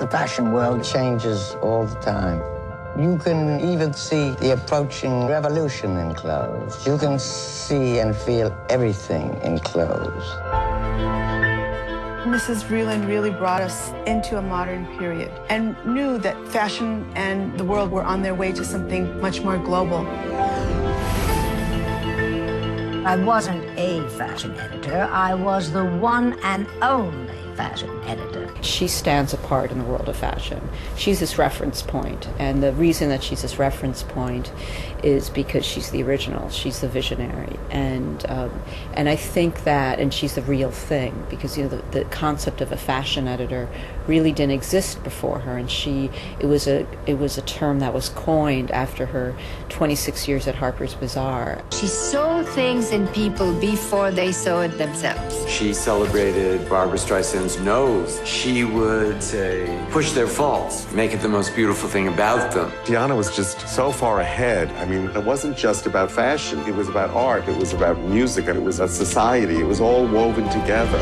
The fashion world changes all the time. You can even see the approaching revolution in clothes. You can see and feel everything in clothes. Mrs. Vreeland really brought us into a modern period and knew that fashion and the world were on their way to something much more global. I wasn't a fashion editor. I was the one and only fashion editor. She stands apart in the world of fashion. She's this reference point, and the reason that she's this reference point is because she's the original. She's the visionary, and I think that, and she's the real thing, because the concept of a fashion editor really didn't exist before her, and it was a term that was coined after her 26 years at Harper's Bazaar. She saw things in people before they saw it themselves. She celebrated Barbra Streisand's nose. She would say, push their faults, make it the most beautiful thing about them. Diana was just so far ahead. I mean, it wasn't just about fashion. It was about art. It was about music, and it was a society. It was all woven together.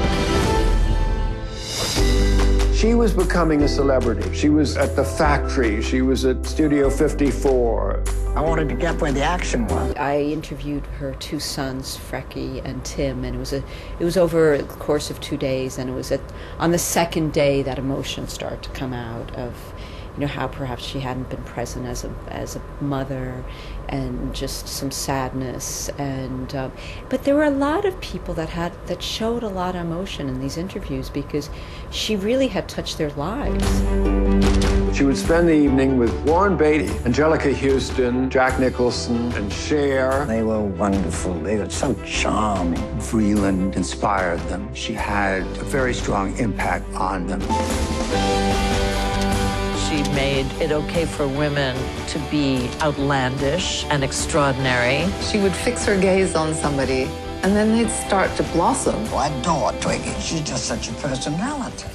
She was becoming a celebrity. She was at the factory. She was at Studio 54. I wanted to get where the action was. I interviewed her two sons, Frecky and Tim, and it was over the course of 2 days, and it was on the second day that emotions started to come out of, how perhaps she hadn't been present as a mother, and just some sadness, and but there were a lot of people that showed a lot of emotion in these interviews, because she really had touched their lives. She would spend the evening with Warren Beatty, Angelica Houston, Jack Nicholson, and Cher. They were wonderful. They were so charming. Vreeland inspired them. She had a very strong impact on them. She made it okay for women to be outlandish and extraordinary. She would fix her gaze on somebody, and then they'd start to blossom. Oh, I adore Twiggy. She's just such a personality.